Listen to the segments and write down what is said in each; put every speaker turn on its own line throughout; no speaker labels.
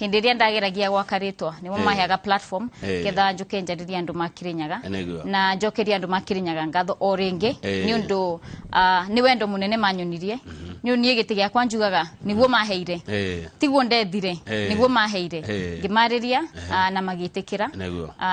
hindi ria ndageragia gwaka ritwa ni maheaga platform ketha njuke njariria andu makirinyaga na njokeria andu makirinyaga ngatho o ringi ni undu ni wendo munene manyonirie ni nie giti giakwa njugaga niguo maheire tiguo ndethire niguo maheire ngimariria na magitikira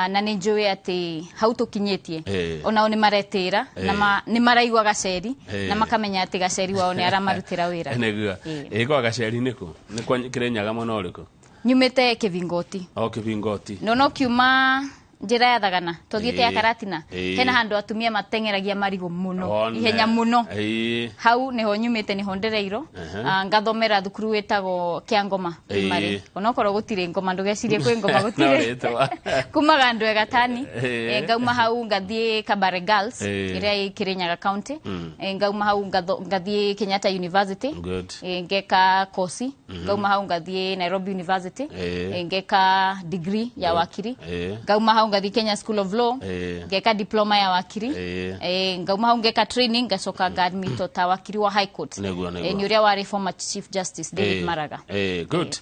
na ni njui ati hau tukinyetie ona oni maretira na ni maraigwa gaceri na makamenya ati gaceri wao ni aramarutira wira
neguo iko gaceri niko ni kwa Kirinyaga muno uriko
nyumite Kivingoti
Kivingoti
no kiuma njira ya Thagana tuthiete ya Karatina hena handu atumia matengeragia marigo muno ihenya muno hau niho nyumite niho ndereiro ngathomera thukuru wetago Kiangoma primary onokorwo gutire ngoma ndugecirie kwi ngoma gutire kuma gandu egatani ngauma hau ngathie Kabare Girls iria i Kirinyaga County ngauma hau ngathie Kenyatta University ngeka kosi ngauma hau ngathie Nairobi University ngeka degree ya wakiri ngauma hau ngathi Kenya School of Law ngeka diploma ya wakiri ngauma hau ngeka training ngacoka ngadmito ta wakiri wa High Court ni uria wa former Chief Justice David Maraga
good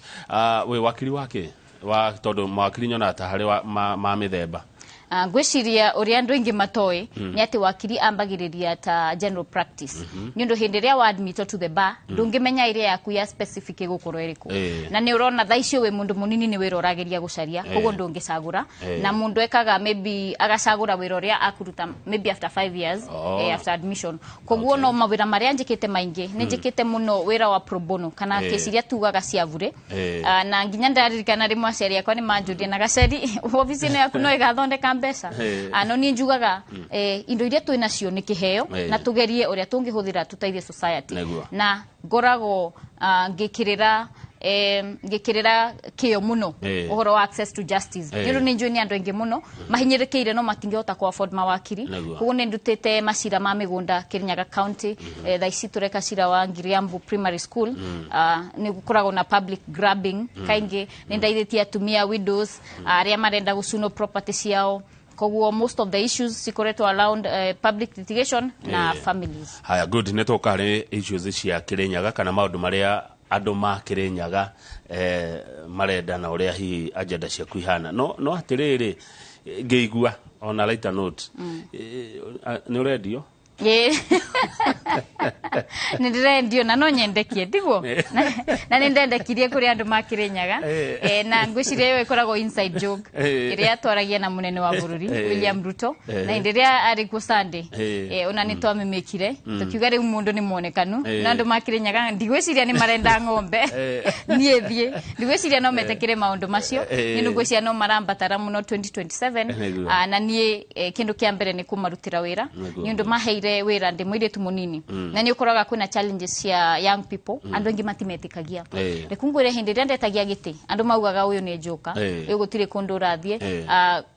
we wakiri wake wa todo mawakiri nyona ta hari ma mithemba
gwiciria uria andu ingi matoi ni ati wakiri ambagiriria ta general practice nyundo hindiria wa admit to the bar ndungimenya iria yaku ya specific gukorwo iriko na ni urona thaicio we mundu munini ni wira urageria gucaria koguo ndungicagura na mundu ekaga maybe agacagura wira uria akuruta maybe after 5 years after admission koguo no mawira maria njikite maingi ni njikite muno wira wa pro bono kana kesiria tugaga ciavure na nginya ndaririkana rimwe aceri yakwa ni manjuria na gaceri office-ini yaku no igathondeka mbesa ano ni njugaga indo iria twina cio ni kiheo na tugerie uria tungihuthira tutaithie society na ngorago ngikirira kio muno uhoro wa access to justice yero ni njuni andu engi muno mahinyerekeire no matingihota ku afford mawakiri kuko ni ndutete macira ma migunda Kirinyaga County thaici tureka cira wa Ngiriambu Primary School ni gukoragwo na public grabbing kaingi ni ndaithitie atumia widows aria marenda gucuno property ciao koguo most of the issues sikoretwo around public litigation na families
haya good netoka hari issues cia Kirinyaga kana maundu maria andu ma Kirinyaga marenda na uria hi agenda cia kuihana no atiriri ngeigua on a lighter note ni radio nirendio na no nyendekie tiguo na nindendekirie kuri andu ma Kirinyaga na ngwicirie we koragwo inside joke iria twaragia na munene wa bururi William Ruto na indiria ari ku Sunday ona ni twamimikire tukiuga ri mundu ni monekanu na andu ma Kirinyaga ndigwiciria ni marenda ngombe niethie ndigwiciria no metekire maundu macio ni ngwiciria no marambatara muno 2027 na nie kindu kia mbere ni kumarutira wira ni undu maheire wira ndi mwiretu munini na ni ukoraga kuna challenges ya young people andu ngi matimetikagia rekungure hindi ria ndetagia giti andu maugaga uyu ni njuka gutire kundu rathie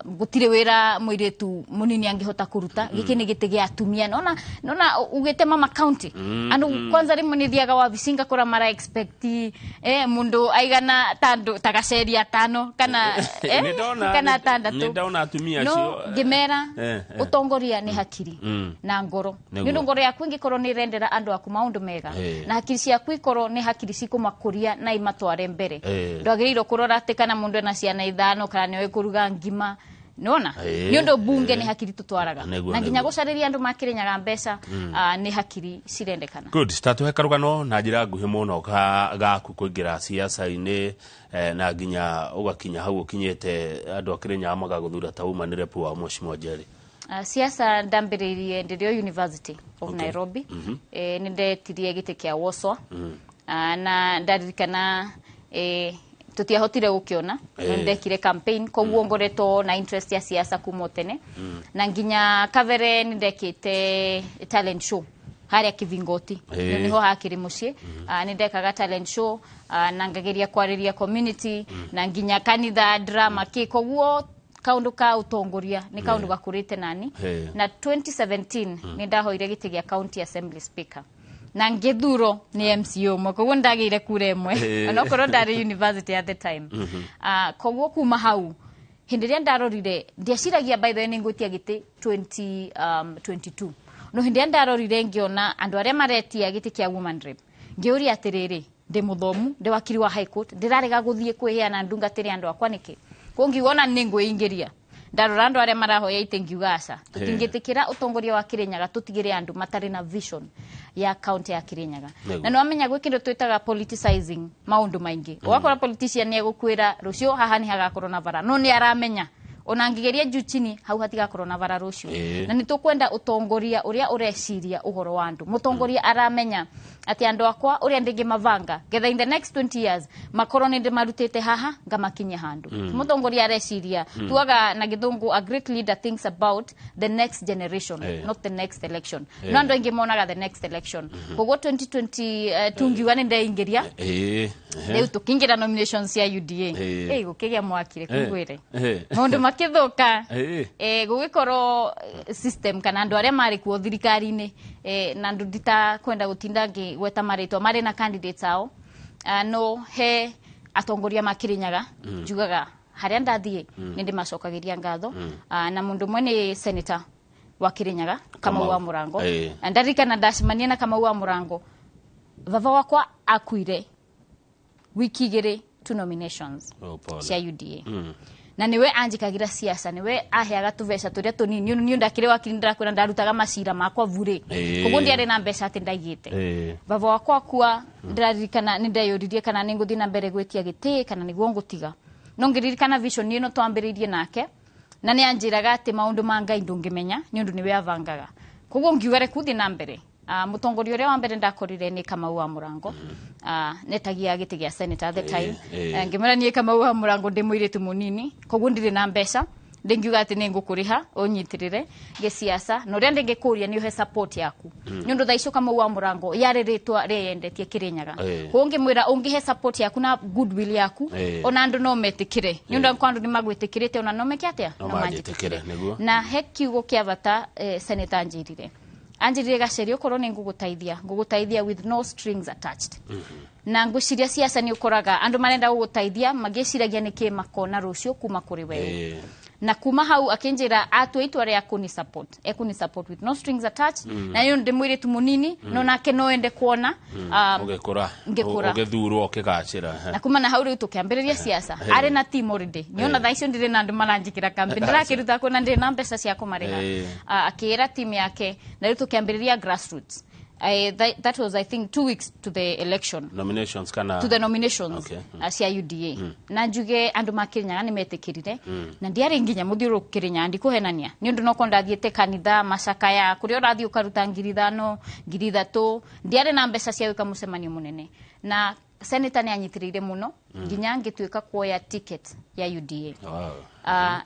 gutire wira mwiretu munini angihota kuruta giki ni giti gia atumia nona ugete mama county andu kwanza rimwe ni thiaga wa visinga kora mara expect mundu aigana tandu tagaceria tano kana kana tandatu ni ndona atumia cio
gimera utongoria ni hakiri na ngoro niundu ngoro yaku ingikoro ni rendera andu aku maundu mega na hakiri ciaku ikoro ni hakiri cikumakuria na imatware mbere ndwagiriro kurora ati kana mundu ena ciana ithano kana ni kuruga ngima nona niundu bunge ni hakiri tutwaraga na nginya gucariria andu ma Kirinyaga mbeca ni hakiri cirendekana
good statu hekarugano na njira nguhi muno gaku kuingira siasa-ini na nginya ugakinya hau ukinyete andu a Kirinyaga magaguthura ta umanire pu wa Mheshimiwa Njeri
siasa ndambiririe ndirio University of Nairobi nindetirie gite kia Woswa na ndaririkana tutiahotire gukiona ndekire campaign koguo ngoreto na interest ya siasa kumotene na nginya kavere ndekite talent show haria Kivingoti niho hakiri mucie nindekaga talent show na ngageria kwariria community na nginya kanitha drama koguo kaundu ka utongoria ni kaundu gakurite nani na 2017 ni ndahoire giti gia county assembly speaker na ngethuro ni MCO moko ndagire kure emwe onokoro ndari university at the time koguo kuma hau hindiria ndarorire ndiaciragia by the way ningutia giti 2022 no hindiria ndarorire ngiona andu aria maretia giti kia woman rep ngiuria atiriri
de muthomu de wakiri wa high court ndirarega guthie kwiheana ndungatiri andu akwa niki kungiona ningwingiria ndarora andu aria marahoya itengiuga aca tutingitikira utongoria wa Kirinyaga tutigire andu matari na vision ya county ya Kirinyaga na no amenya gwe kindu twitaga politicizing maundu maingi wakora politician ni egukwira rucio haha ni hagakorwo na bara no ni aramenya ona ngigeria juchini hau hatigakorwo na bara rucio na nitukwenda utongoria uria ureciria uhoro wa andu mutongoria aramenya ati andu akwa uria ndingi mavanga getha in the next 20 years makorwo ni ndimarutite haha ngamakinya handu mutongoria areciria tuaga na githungu a great leader thinks about the next generation not the next election no andu ingi monaga the next election kogo 2020 tungiwa ni ndeingiria leo tukingira nominations ya UDA gukigia mwakire kugwire mundu makithuka gugikorwo system kana andu aria mari kuo thirikari-ini na andu ndita kwenda gutinda gweta maritwa mari na candidates ao no he atongoria ma Kirinyaga jugaga haria ndathie nindi macokagiria ngatho na mundu mwene senator wa Kirinyaga Kamau wa Murango ndarikana ndacemania na Kamau wa Murango vava wakwa akuire wiki igiri to nominations cia UDA na niwe anjikagira siasa niwe aheaga tuveca turia tunini ni ndakire wakiri ndirakwira ndarutaga macira makwa vure koguo ndiare na mbeca ati ndaigite vava wakwa kwa ndirarikana ni ndayuririe kana ninguthi na mbere gwetia giti kana niguo ngutiga no ngiririkana vision ni no twambiririe nake na ni anjiraga ati maundu ma Ngai ndungimenya ni undu niwe avangaga koguo ngiugare kuthi na mbere mutongoria uria wa mbere ndakorire ni Kamau wa Murango netagia giti gia senator at the time ngimera ni Kamau wa Murango ndimwiritu munini koguo ndiri na mbeca ndingiuga ati ningukuriha unyitirire ge siasa no ria ndingikuria ni uhe support yaku ni undu thaicio Kamau wa Murango yariritwa riendetie Kirinyaga ungimwira ungihe support yaku na goodwill yaku ona andu no metikire ni undu andu ni magwitikirite ona no mekiatia no manjitikire na he kiugo kia bata senator anjirire anjirire gacerio korwo ni ngugutaithia with no strings attached na nguciria siasa ni ukoraga andu marenda gugutaithia magiciragia niki makona rucio kuma kuri wewe na kuma hau akinjira atwe itwa ria kuni support with no strings attached na yo ndimwiritu munini no nake no ende kuona
ugekura ugethurwo ukigacira
na kuma na hau riu tukiambiriria siasa ari na team already niona thaicio ndire na andu maranjikira campaign ndirakiruta kuna ndire na mbeca cia kumariha akira team yake na riu tukiambiriria grassroots that was I think 2 weeks to the election
nominations kana
to the nominations cia UDA na njuge andu makirinyaga ni metikirire na ndiari nginya muthiuru Kirinyaga ndikuhenania ni undu no kondathiete kanitha macakaya kuria urathii ukaruta 5,000 3,000 ndiari na mbeca cia wika mucemanio munene na senator ni anyitiriire muno nginya ngituika kuoya ticket ya UDA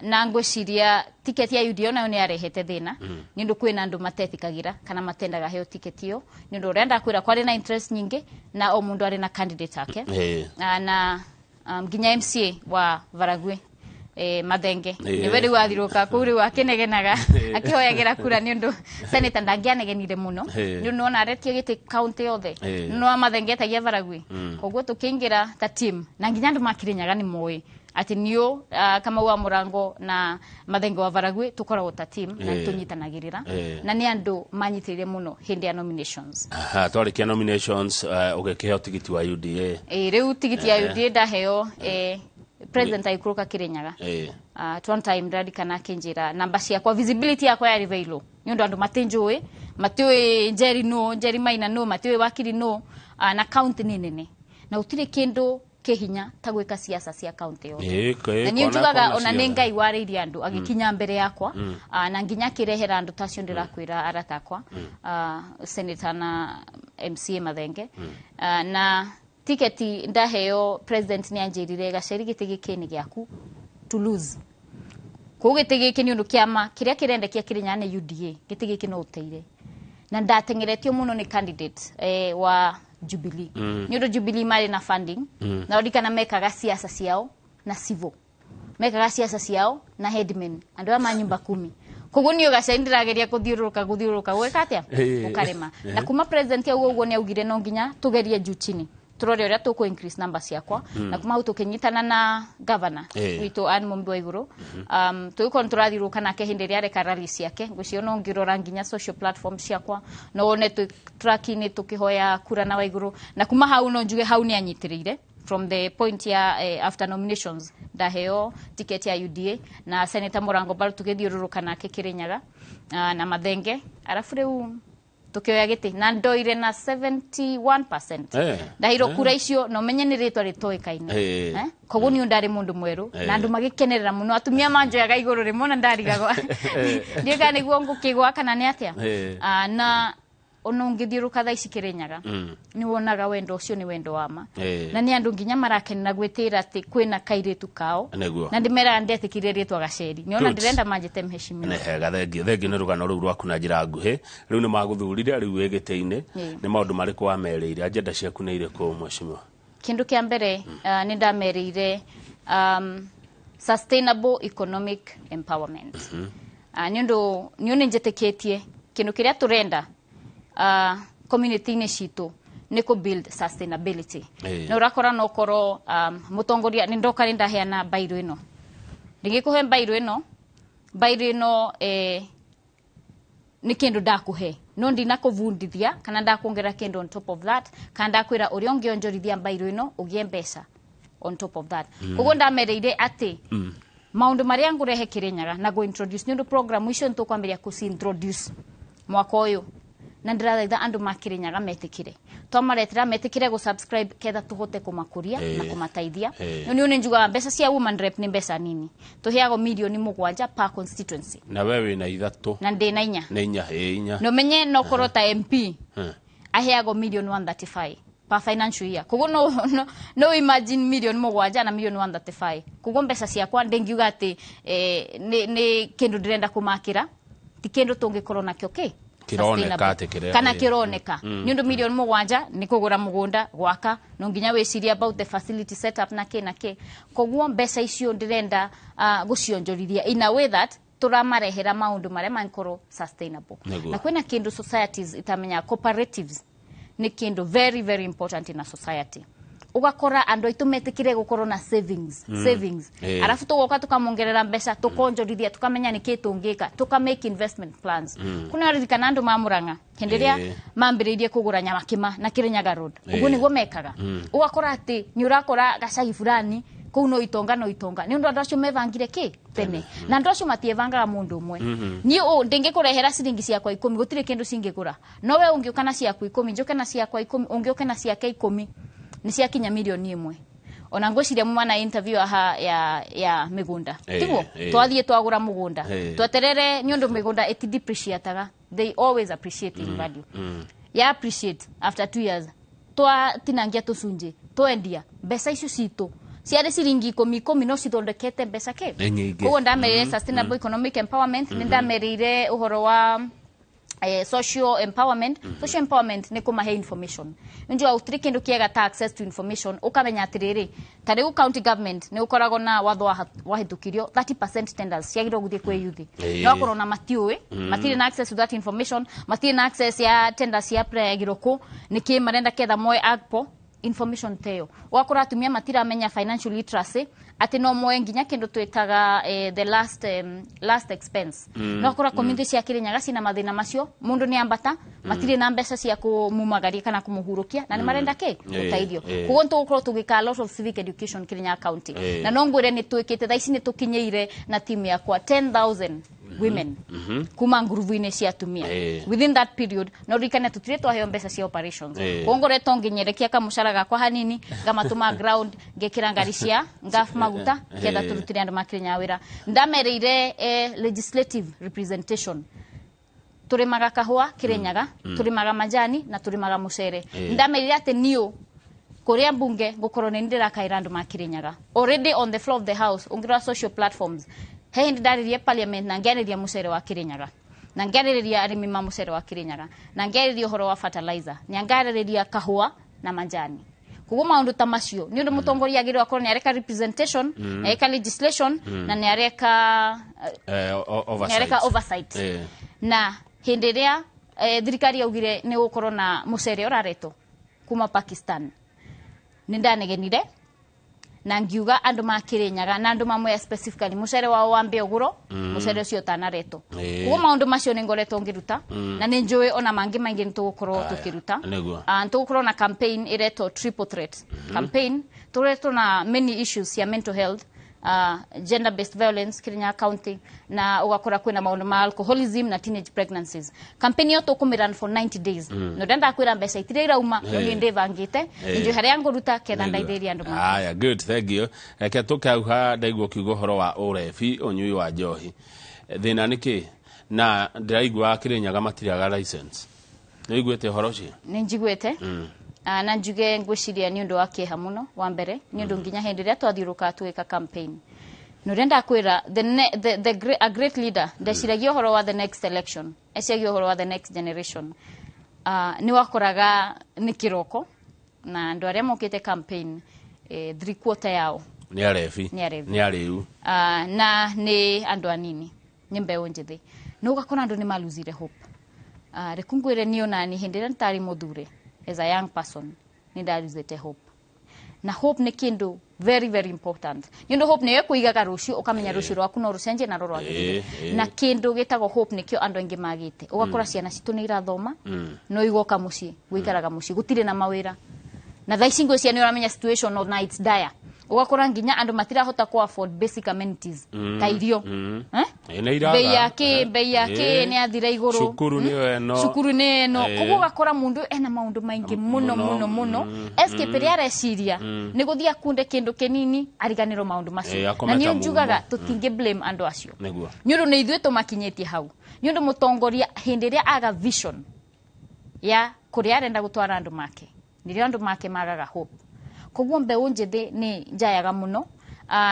na ngwiciria ticket ya UDA nayo ni arehete thina ni undu kwina andu matethikagira kana matendaga heo ticket iyo ni undu urenda kwira kwari na interest nyingi na o mundu ari na candidate yake na nginya MCA wa Varagwe Mathenge ni weri wathiruka kuri wakinegenaga akihoyagira kura ni undu senator ndangianegenire muno ni undu ona aretie giti county yothe no Mathenge etagia Varagwe koguo tukingira ta team na nginya andu makirinyaga ni moe ati niyo Kamau wa Murango na Mathenge wa Varagwe tukoragwo ta team na tunyitanagirira na ni andu manyitirire muno hindi ya nominations
twarikia nominations ugekiheo tigiti wa UDA
riu tigiti ya UDA ndaheo president aikuruka Kirinyaga one time ndadi kana kinjira namba ciakwa visibility yakwa yari veilo ni undu andu matinjui matiwe Njeri Maina no matiwe wakiri no na county ni nene na utire kindu kehinya ta gwika siasa cia county yothe na ni njugaga ona ni Ngai wariirie andu agikinya mbere yakwa na nginya kirehera andu tacio ndirakwira aratakwa senator na MCA Mathenge na tiketi ndaheo president ni anjirire gaceri gitigi kini giaku to lose kugitigi kini undu kiama kiria kirendekia Kirinyaga ni UDA gitigi kino uteire na ndatengeretio muno ni candidate wa Jubilee ni undu Jubilee mari na funding na odikana mekaga siasa ciao na civil mekaga siasa ciao na headman andu ama nyumba 10 koguo ni ugaceri ndirageria kuthiuruka gweka atia ukarema na kuma president ya uguo ni augire no nginya tugerie juchini
turore uria tuku increase number ciakwa na kuma tukinyitana na governor witu Anne Mumbi wa iguru tuko turathiruka nake hindi ria reka rally ciake ngucio no ngirora nginya social platform ciakwa no one tracking tukihoya kura na wa iguru na kuma hau no njuge hau ni anyitirire from the point ya after nominations ndaheo ticket ya UDA na Senator Murango Baru tukithiururuka nake Kirinyaga na Mathenge arafu riu tukioya giti na ndoire na 71% ndahiro kura icio no menye ni ritwa ritoikaine koguo ni ndari mundu mweru na andu magikenerera muno atumia manjoyaga iguru rimwe na ndarigagwo ndiga niguo ngukigwa kana ni atia na ono ngithiuruka tha ici Kirinyaga ni wonaga wendo ucio ni wendo wama na ni andu nginya marakenera gwitira ati kwina kairitu kao na ndimera ndetikire ritwa Gaceri ni ona ndirenda manjite mheshimiwa
ne hega thengi ni rugano ru rwaku na njira nguhi riu ni maguthurire riu wegete-ini ni maundu mariku wamereire agenda ciaku ni iriku mheshimiwa
kindu kia mbere ni ndamereire sustainable economic empowerment ni njetikitie kindu kiria turenda community ni citu ni ku build sustainability no rakora no koro mutongoria ni ndoka rinda heana bairo ino ndingikuhe bairo ino ni kindu ndakuhe no ndina kuvundithia kana ndakuongera kindu on top of that kana ndakwira uri ongionjorithia bairo ino ugie mbeca on top of that koguo ndamereire ati maundu maria ngurehe Kirinyaga na go introduce ni program icio ntukwambiria ku introduce mwaka uyu na ndirathaitha andu makirinyaga metikire twamaretera metikire go subscribe ketha tuhote kumakuria na kumataithia ni une njuga mbeca cia woman rep ni mbeca nini tuheago milioni 7 per constituency
na wewe na 3
na ndi na 4 no menye no korota MP aheago milioni 135 per financial year koguo no imagine milioni 7 na milioni 135 koguo mbeca ciakwa ndingiuga ati ni kindu ndirenda kumakira ti kindu tungikorwo nakyo
kironeka
kana kironeka ni undu milioni 7 ni kugura mugunda gwaka no nginya weciria about the facility setup na ke koguo mbeca icio ndirenda gucionjorithia in a way that turamarehera maundu maria mankoro sustainable na kwina kindu societies itamenya cooperatives ni kindu very very important in a society ugakora andu itumetikire gukorwo na savings arafu tugoka tukamongerera mbeca tukonjorithia tukamenya ni kitu ngika tukamake investment plans kuna ririkana andu mamuranga henderia mambiririe kugura nyama kima na Kirinyaga road uguo niguo mekaga ugakora ati ni urakora gacagi fulani kuu no itonga ni undu andu acio mevangire tene na andu acio matievangaga mundu umwe ni ndingikurehera ciringi ciakwa 10 gutire kindu cingigura no we ungiuka na ciakwa 10 njoke na ciakwa 10 ungiuka na ciake 10 ni ciakinya milioni 1 ona ngociria mwana interview ya migunda tiguo twathie twagura mugunda tweterere ni undu migunda eti depreciataga they always appreciate in value ya appreciate after 2 years tinangia tucunje twendia mbeca icio citu ciari ciringi 10 no cithondekete mbeca koguo ndamerire sustainable economic empowerment ni ndamerire uhoro wa social empowerment ni kumahe information njua utiri kindu kiega ta access to information ukamenya atiriri tari u county government ni ukorago na watho wahitukirio 30% tenders ciagiro guthie kwe youth no korona matiui matire na access to that information matire na access ya tenders ya pre giroko niki marenda ketha moe agpo information teo wakora atumia matira amenya financial literacy ati no moe nginya kindu twitaga the last expense no kora community cia Kirinyaga cina mathina macio mundu ni ambata matire na mbeca cia kumumagaria kana kumuhurukia na ni marenda utaithio kugo ntugukorwo tugika a lot of civic education Kirinyaga county na no ngwire ni twikite thaici ni tukinyeire na timu yakwa 10,000 women kuma nguruvu-ini cia atumia within that period no rikane tutire twaheo mbeca cia operations kongoretwo nginyerekia kamucara gakwa hanini ngamatuma ground ngekira ngari cia ngaf maguta ketha turutire andu makinya wira ndamereire legislative representation turimaga kahua Kirinyaga turimaga majani na turimaga mucere ndamereire ati niu kuria bunge gukorwo ni ndira kaira andu makirinyaga already on the floor of the house ungira social platforms he ndaririe parliament na ngeriria mucere wa Kirinyaga na ngeriria arimi ma mucere wa Kirinyaga na ngeriria uhoro wa fertilizer na ngeriria kahua na majani kugo maundu ta macio ni undu mutongoria agirwa akorwo ni areka representation eka legislation na ni areka oversight na hindiria thirikari yaugire ni gukorwo na mucere urareto kuma Pakistan nindanegenire na ngiuga andu makirinyaga na andu mamwe specifically mucere wao wambe oguro mucere ucio tanareto kuo maundu macio ningoretwo ngiruta na ninjui ona mangi maingi nitugukorwo tukiruta nitugukorwo na campaign iretwo triple threat campaign turetwo na many issues ya mental health gender based violence Kirinyaga County na ugakora kwina maundu ma alcoholism na teenage pregnancies. Campaign yo tukumiran for 90 days no ndenda kwira mbeca itire irauma no ni ndivangite injo haria nguruta ketha ndaithĩria andu ma.
Aya, good, thank you. Reke tukauha ndaigua kiugo horo wa urefi onyui wa njohi thina niki na ndiraigua Kirinyaga matiriaga license nĩiguĩte horo cio
nĩ njiguĩte na njuge ngwĩciria nĩ ũndũ wa kĩeha mũno wa mbere nĩ ũndũ nginya hĩndĩ ĩrĩa twathiũrũrũka twĩka campaign no renda kwĩra a great leader ndeciragia ũhoro wa the next election eciagia ũhoro wa the next generation nĩ wakoraga nĩ kĩroko na andũ arĩa mokĩte campaign 3/4 yao
nĩ arebi nĩ arĩu
na nĩ andũ anini nĩ mbeũ njĩthĩ no ũgakora andũ nĩ maluzire hope rekungwĩre niĩ onani hĩndĩ ĩrĩa nĩtarĩ mũthure as a young person nindaluzete hope na hope ni kindu very very important nyondo hope niyo kuigaga rucio ukamenya rucio rwaku no rucenje na rorwagire na kindu gitago hope nikyo andu aingi magite ugakora ciana citu ni irathoma no igoka mucii guikaraga mucii gutire na mawira na thaici ngo ciana uramenya situation no nights dire ugakora nginya andu matirahota ku afford basic amenities ta irio bei yake ni athira iguru cukuru ni eno kugo gakora mundu ena maundu maingi muno eske peria reciria ni guthia kunde kindu kinini ariganiro maundu macio na ni njugaga tutinge blame andu acio nyundu ni ithuĩ tumakinyetie hau nyundu mutongoria hindi ria aga vision ya kuria arenda gutwara andu make ni andu make magaga hope koguo mbeũ njĩthĩ ni njayaga muno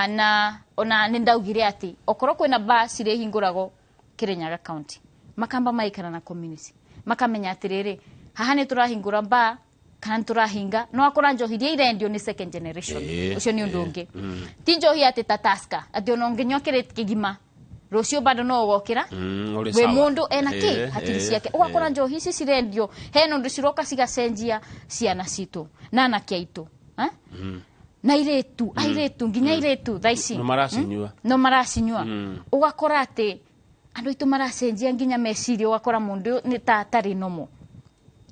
na ona nindaugire ati okorwo kwina bar cire hingurago Kirinyaga County makamba maikara na community makamenya atiriri haha ni turahingura bar kana turahinga no akora njohi iria irendio ni second generation ucio ni undu ungi ti njohi ati tataska ati ono nginyo kirete kigima rucio bado no gokira we mundu ena ki hakiri ciake ugakora njohi ici cirendio heno ndu ciroka cigacenjia ciana citu na anake aitu na airetu nginya airetu thaici no maracinyua ugakora ati andu itu maracenjia nginya meciria ugakora mundu ni tatari nomo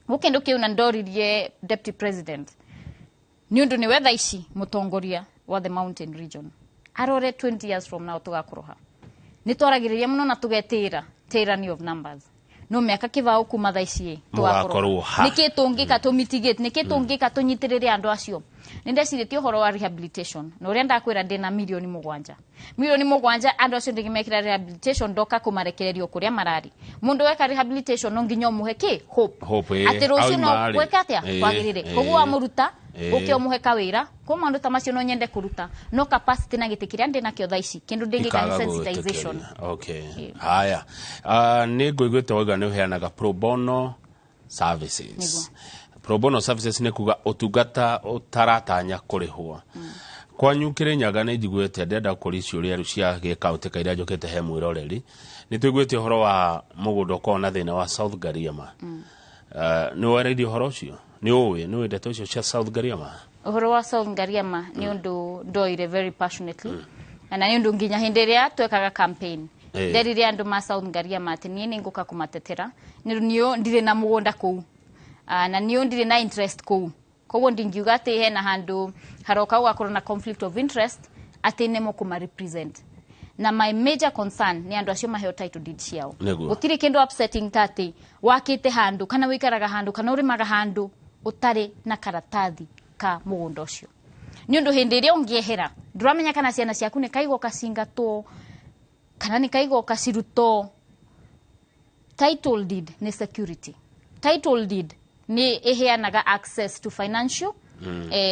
ukindu kiu na ndoririe deputy president ni undu ni we thaici mutongoria wa the mountain region arore 20 years from now tugakuroha ni twaragiriria muno na tugetira tyranny of numbers no miaka kivao kuma thaici tugakuroha niki tungika to mitigate niki tungika tunyitirire andu acio nindeciritie horo wa rehabilitation no ria ndakwira ndina milioni 7 andu acio ndingimekira rehabilitation doka kumarekererio kuria marari mundu weka rehabilitation no nginyo muhe ki hope ati rucio no weka atia kwagirire koguo amuruta ukio muhe kawira ko mandu tamacio no nyende kuruta no capacity na gitikiria ndina kio thaici kindu ndingika sensitization
haya ni ngwigwite waga ni uheanaga pro bono services pro bono services ni kuga utungata utaratanya kurihwa kwanyu Kirinyaga ni njiguite ndenda kuri ciuria ru cia gikaunti kaira njokete he mwiroreri ni twiguite horo wa mugundo ko na thina wa South Gariama ni wareidi horo cio ni uwe ndeto cio cia South Gariama
horo wa South Gariama ni undu ndoire very passionately na ni undu nginya hinderia twekaga campaign nderire andu ma South Gariama ati ni nguka kumatetera niyo ndire na mugunda kuu na niyo ndire na interest kuu koguo ndingiuga ati hena handu haroka ugakorwo na conflict of interest ati nemo kuma represent na my major concern ni andu acio maheo title deed ciao gutiri kindu upsetting tati wakite handu kana wikaraga handu kana urimaga handu utari na karatathi ka mugunda ucio ni undu hindi iria ungiehera nduramenya kana ciana ciaku ni kaigo kacingatwo kana ni kaigo kaciruto title deed ni security title deed ni iheanaga access to financial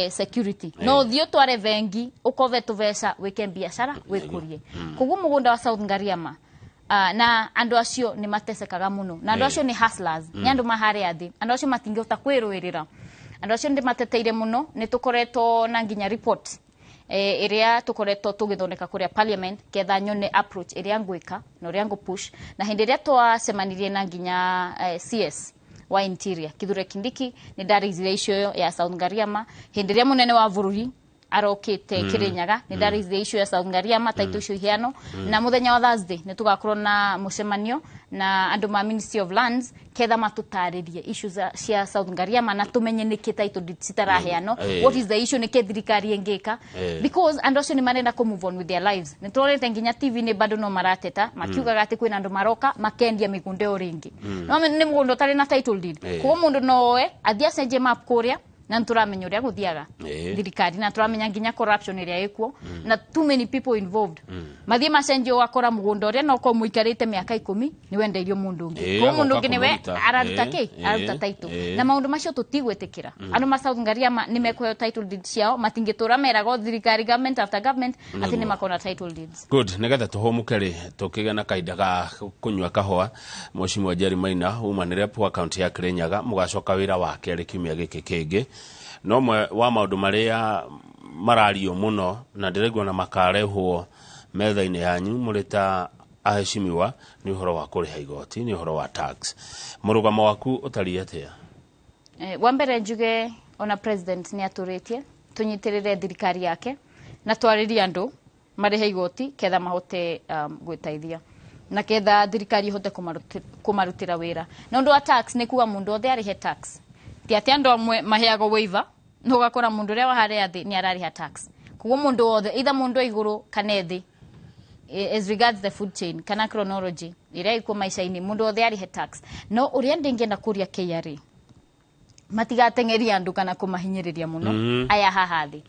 security no thio tware vengi ukove tuvesa weke biashara wikurie kugu mugunda wa South Gariama na andu acio ni matesekaga muno na andu acio ni hustlers ni andu mahare athi andu acio matingihota kwirwirira andu acio ndi mateteire muno ni tukoretwo na nginya report iria tukoretwo tugithondeka kuria parliament ketha nyone approach iria ngwika no ria ngo push na hindi iria twacemanirie na nginya CS wa interior. Kithure Kindiki ni ndareizire icio ya South Ngariama henderia munene wa bururi arokite Kirinyaga ni ndareizire icio ya South Ngariama taito icio hiano na muthenya wa Thursday ni tugakorwo na mucemanio na andu ma Ministry of Lands ketha matutaririe issues cia South Ngariama na tumenye niki taito citaraheano what is the issue niki thirikari engeka because and also ni marenda ko move on with their lives ni turorete nginya TV ni bado no marateta makiugaga ati kwina andu maroka makendia migunde oringi no ni mugundo tari na title deed ko mundu noe athia cenje map kuria na nturamenya uria guthiaga thirikari na turamenya nginya corruption iria ikuo na too many people involved mathie macenjio wakora mugundo uria no ko muikarite miaka 10 ni wendeirio mundu ungi ko mundu ungi niwe araruta aruta title na maundu macio tutigwetikira andu ma South Ngariama ni mekweyo title deed ciao matingitura merago thirikari government after government ati ni makona title deeds
good nigetha tuhomukere tukigana kaida ga kunywa kahwa Mheshimiwa Jerry Maina umanire po county ya Kirinyaga mugacoka wira wake ari kiumia giki kingi no wa maundu maria marario muno na ndiregwa na makarehwo metha-ini yanyu murita aheshimiwa ni uhoro wa kuriha igoti ni uhoro wa tax murugamo waku utari atia
wa mbere njuge ona president ni aturitie tunyitirire thirikari yake na twaririe andu marihe igoti ketha mahote gwitaithia na ketha thirikari ihote kumarutira wira na undu wa tax ni kuwa mundu othe arihe tax ti ati andu amwe maheago waiver no gakora mundu ria wahare athi ni arariha tax kugo mundu othe either mundu iguru kana thi as regards the food chain kana chronology iria iko maisha-ini mundu othe arihe tax no uria ndingenda kuria KRA matigatengeria andu kana kumahinyiriria muno aya haha thi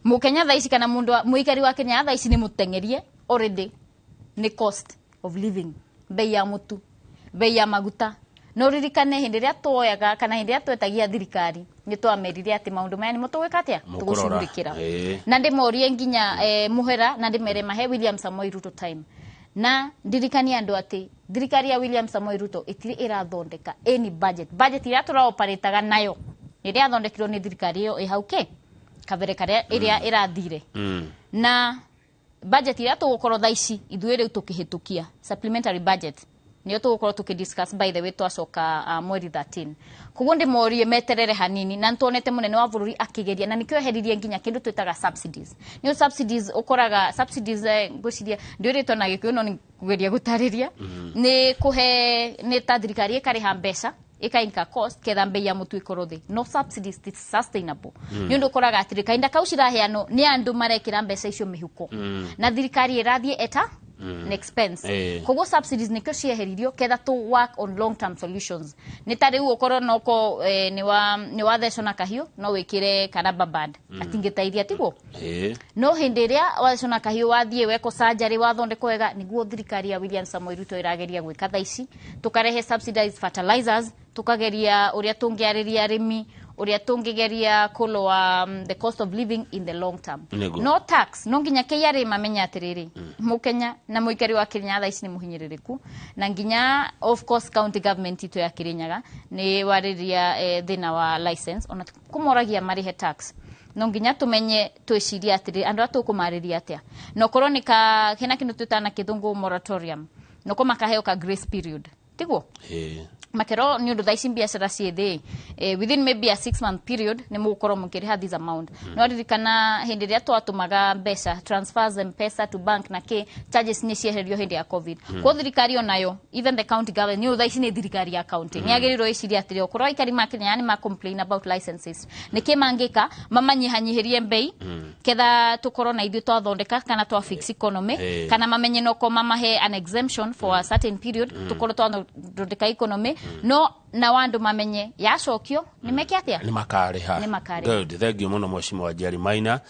mukenya thaici kana mundu muikari wa Kenya thaici ni mutengerie already ni cost of living bei ya mutu bei ya maguta no ririkane hindi ria toyaga kana hindi ria twetagia thirikari ni twamerire ati maundu maya ni mutugwika atia tugucurikira na ndimorie nginya muhera na ndimere mahe William Samoei Ruto time na ndirikani andu ati thirikari ya William Samoei Ruto itiri irathondeka any budget ira tura operataga nayo iria thondekirwo ni thirikari yo ihauke kabere karia iria irathire na budget ira tugukorwo thaici ithuĩ rĩu tukihitukia supplementary budget niyo tugukorwo tukidiscuss by the way twacoka mweri 13 kuguo ndimorie meterere hanini na ntuonete munene wa bururi akigeria na nikio heririe nginya kindu twitaga subsidies niyo subsidies ukoraga subsidies nguciria ndiritwo na gikuyu no ni kugeria gutariria ni kuhe ni ta thirikari ikariha mbeca ikainka cost ketha mbei ya mutu ikorwo thi no subsidies is sustainable ni undu ukoraga atiri kainda kau ciraheano ni andu marekira mbeca icio mihuko na thirikari irathie eta an expense koguo subsidies nikio cieheririo ketha to work on long term solutions ni tari ukorwo noko ni wa thesho na kahiu no wikire kana babad atingitaithia tiguo no hindi ria wathesho na kahiu wathie weko surgery wathondeko wega niguo thirikari ya William Samoei Ruto irageria gwika thaici tukarehe subsidized fertilizers tukageria uria tungiariria arimi uria tungigeria kuloa the cost of living in the long term no tax no nginya KRA mamenya atiriri mukenya na muikari wa Kirinyaga ici ni muhinyiririku na nginya of course county government ito ya Kirinyaga ni wariria thina wa license ona kumoragia marihe tax no nginya tumenye twiciria atiri andu atukumariria atia no koronika kena kindu tutana kithungu moratorium no ko makaheo ka grace period tiguo makero ni undu thaici biashara cithi within maybe a 6-month period ni mugukorwo mukiriha this amount no ririkana hindi ria twatumaga mbeca transfers M-Pesa to bank na ke charges ni cieherio hindi ya covid ko thirikari onayo even the county government ni thaici ni thirikari ya county ni agirirwo iciria atiri okorwo ikari makinya ni ma complain about licenses ni ke mangika mamanyihanyihirie mbei ketha tukorwo na ithu twathondeka kana twa fix economy kana mamenye no ko mamahe an exemption for a certain period tukorwo twathondeka economy no na wandu mamenye yacokio ni mekiatia
ni makariha good thank you muno Mheshimiwa Jerry Maina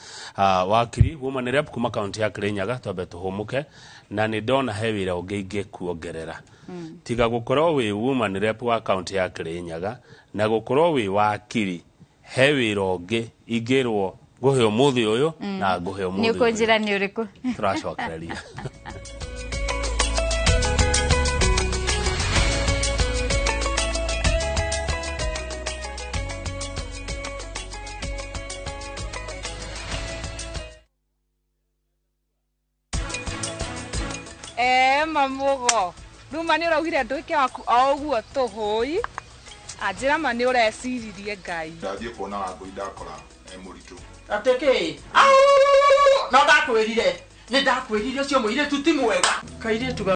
wakiri gumanire kuma county ya Kirinyaga twabe tuhumuke na ni ndona he wira ungiingi kuongerera tiga gukorwo wi gumanire wa county ya Kirinyaga na gukorwo wi wakiri he wira ungi ingirwo guhe umuthi uyu na guhe umuthi
ni kunjira ni uriku
turacokereria
mamugo ruma ni uraugire nduike waku o uguo tuhui
Ajira mani ureciririe Ngai.
Ndathiĩ kuona Wangũi ndakora mũritũ.
Ateke. No ndakwĩrire. Nĩ ndakwĩrire ũcio mũirĩtu ti mwega. Kairĩtu